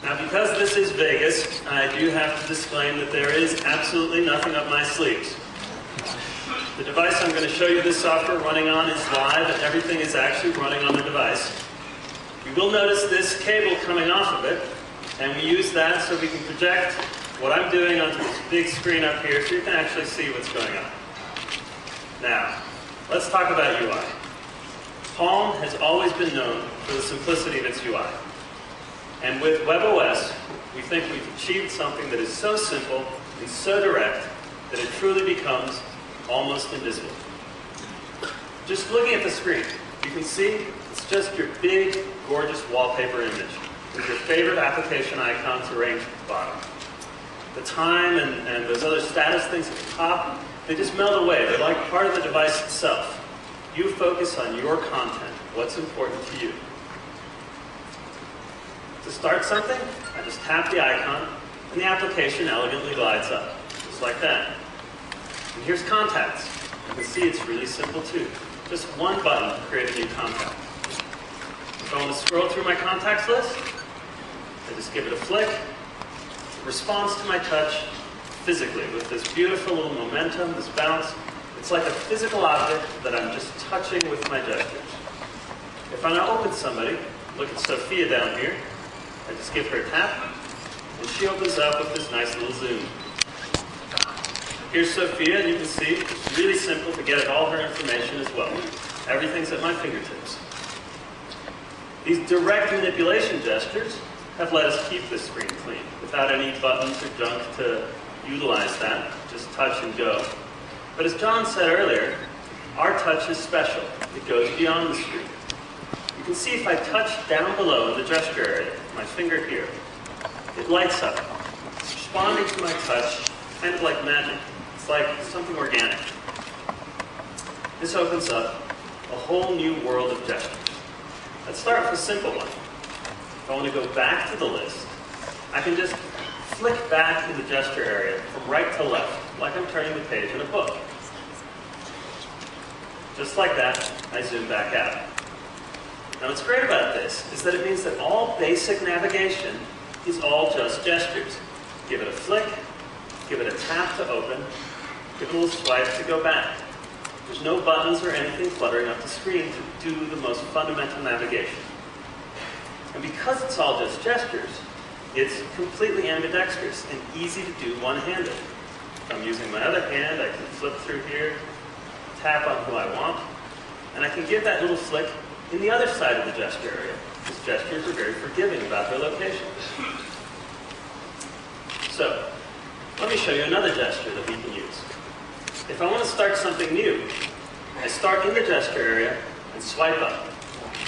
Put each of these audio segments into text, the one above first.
Now, because this is Vegas, I do have to disclaim that there is absolutely nothing up my sleeves. The device I'm going to show you this software running on is live, and everything is actually running on the device. You will notice this cable coming off of it, and we use that so we can project what I'm doing onto this big screen up here so you can actually see what's going on. Now, let's talk about UI. Palm has always been known for the simplicity of its UI. And with webOS, we think we've achieved something that is so simple and so direct that it truly becomes almost invisible. Just looking at the screen, you can see it's just your big, gorgeous wallpaper image with your favorite application icons arranged at the bottom. The time and those other status things at the top, they just melt away. They're like part of the device itself. You focus on your content, what's important to you. To start something, I just tap the icon, and the application elegantly glides up, just like that. And here's contacts. You can see it's really simple too. Just one button to create a new contact. If I want to scroll through my contacts list, I just give it a flick. It responds to my touch physically with this beautiful little momentum, this bounce. It's like a physical object that I'm just touching with my gestures. If I now open somebody, look at Sophia down here, I just give her a tap, and she opens up with this nice little zoom. Here's Sophia, and you can see it's really simple to get at all her information as well. Everything's at my fingertips. These direct manipulation gestures have let us keep this screen clean, without any buttons or junk to utilize that, just touch and go. But as John said earlier, our touch is special. It goes beyond the screen. You can see if I touch down below in the gesture area, my finger here, it lights up. It's responding to my touch, kind of like magic. It's like something organic. This opens up a whole new world of gestures. Let's start with a simple one. If I want to go back to the list, I can just flick back in the gesture area from right to left, like I'm turning the page in a book. Just like that, I zoom back out. Now what's great about this is that it means that all basic navigation is all just gestures. Give it a flick, give it a tap to open, give it a little swipe to go back. There's no buttons or anything cluttering up the screen to do the most fundamental navigation. And because it's all just gestures, it's completely ambidextrous and easy to do one-handed. If I'm using my other hand, I can flip through here, tap on who I want, and I can give that little flick in the other side of the gesture area. These gestures are very forgiving about their location. So, let me show you another gesture that we can use. If I want to start something new, I start in the gesture area and swipe up.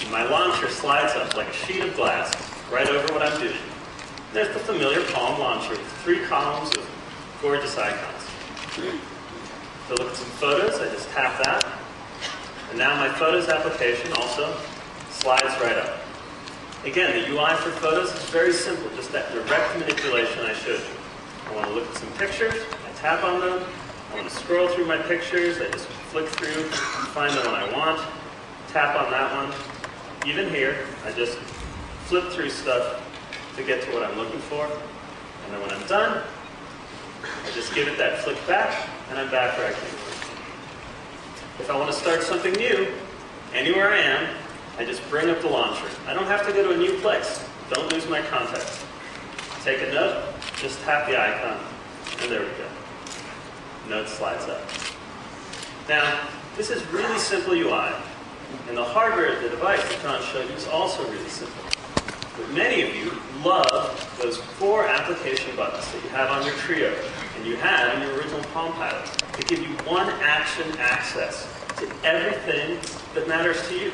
And my launcher slides up like a sheet of glass right over what I'm doing. There's the familiar Palm launcher with 3 columns of gorgeous icons. To look at some photos, I just tap that. And now my Photos application also slides right up. Again, the UI for photos is very simple, just that direct manipulation I showed you. I want to look at some pictures, I tap on them. I want to scroll through my pictures, I just flick through, find the one I want, tap on that one. Even here, I just flip through stuff to get to what I'm looking for. And then when I'm done, I just give it that flick back, and I'm back where I came from. If I want to start something new, anywhere I am, I just bring up the launcher. I don't have to go to a new place. Don't lose my context. Take a note, just tap the icon, and there we go. Note slides up. Now, this is really simple UI, and the hardware of the device that John showed you is also really simple. But many of you love those 4 application buttons that you have on your Trio, and you had in your original Palm Pilot, to give you one action access to everything that matters to you.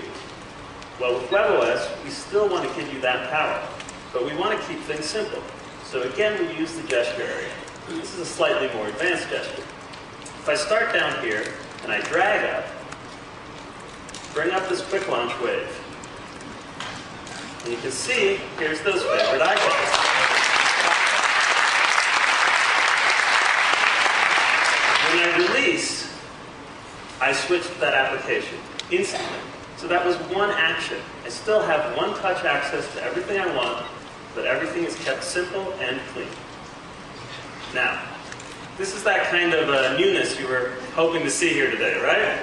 Well, with webOS, we still want to give you that power, but we want to keep things simple. So again, we use the gesture area. This is a slightly more advanced gesture. If I start down here, and I drag up, bring up this quick launch wave. And you can see, here's those favorite icons. When I release, I switch to that application instantly. So that was one action. I still have one touch access to everything I want, so that everything is kept simple and clean. Now, this is that kind of newness you were hoping to see here today, right?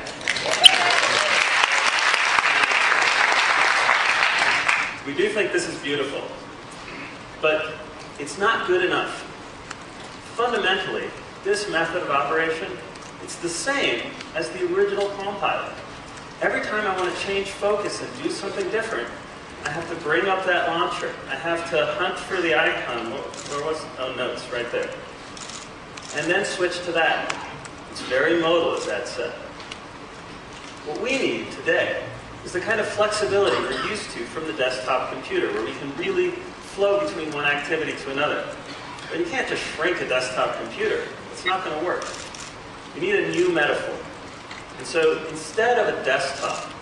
We do think this is beautiful, but it's not good enough. Fundamentally, this method of operation, it's the same as the original Palm Pilot. Every time I want to change focus and do something different, I have to bring up that launcher. I have to hunt for the icon. Where was, oh, notes, right there. And then switch to that. It's very modal, as Ed said. What we need today is the kind of flexibility we're used to from the desktop computer, where we can really flow between one activity to another. But you can't just shrink a desktop computer. It's not going to work. You need a new metaphor. And so instead of a desktop,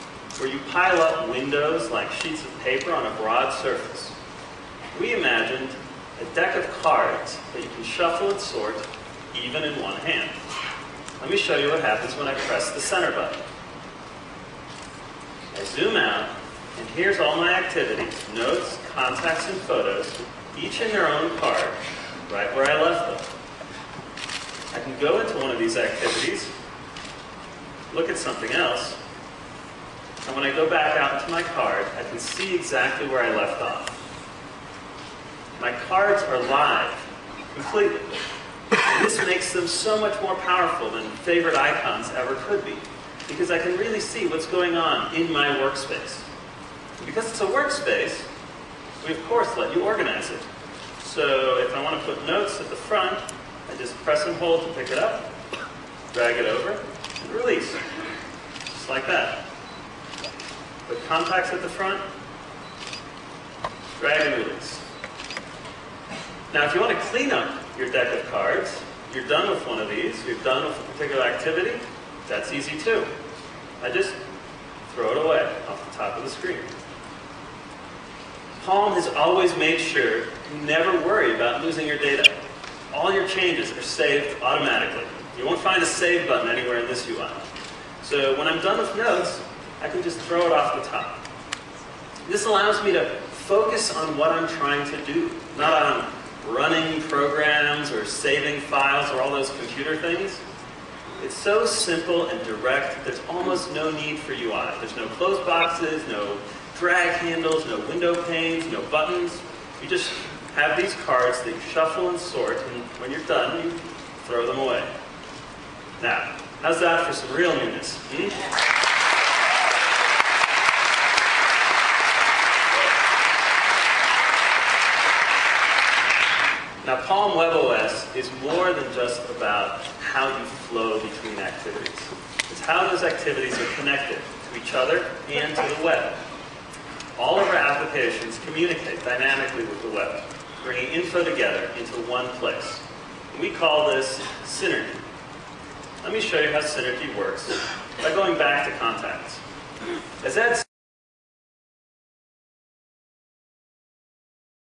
where you pile up windows like sheets of paper on a broad surface, we imagined a deck of cards that you can shuffle and sort even in one hand. Let me show you what happens when I press the center button. I zoom out, and here's all my activities, notes, contacts, and photos, each in their own card, right where I left them. I can go into one of these activities, look at something else, and when I go back out into my card, I can see exactly where I left off. My cards are live, completely. And this makes them so much more powerful than favorite icons ever could be, because I can really see what's going on in my workspace. And because it's a workspace, we of course let you organize it. So if I want to put notes at the front, I just press and hold to pick it up, drag it over, and release. Just like that. Put contacts at the front, drag and release. Now if you want to clean up your deck of cards, you're done with one of these, you're done with a particular activity, that's easy too. I just throw it away off the top of the screen. Palm has always made sure you never worry about losing your data. All your changes are saved automatically. You won't find a save button anywhere in this UI. So when I'm done with notes, I can just throw it off the top. This allows me to focus on what I'm trying to do, not on running programs or saving files or all those computer things. It's so simple and direct, there's almost no need for UI. There's no close boxes, no drag handles, no window panes, no buttons. You just have these cards that you shuffle and sort, and when you're done, you throw them away. Now, how's that for some real newness? Now, Palm webOS is more than just about how you flow between activities. It's how those activities are connected to each other and to the web. All of our applications communicate dynamically with the web, bringing info together into one place. And we call this synergy. Let me show you how synergy works by going back to contacts. As Ed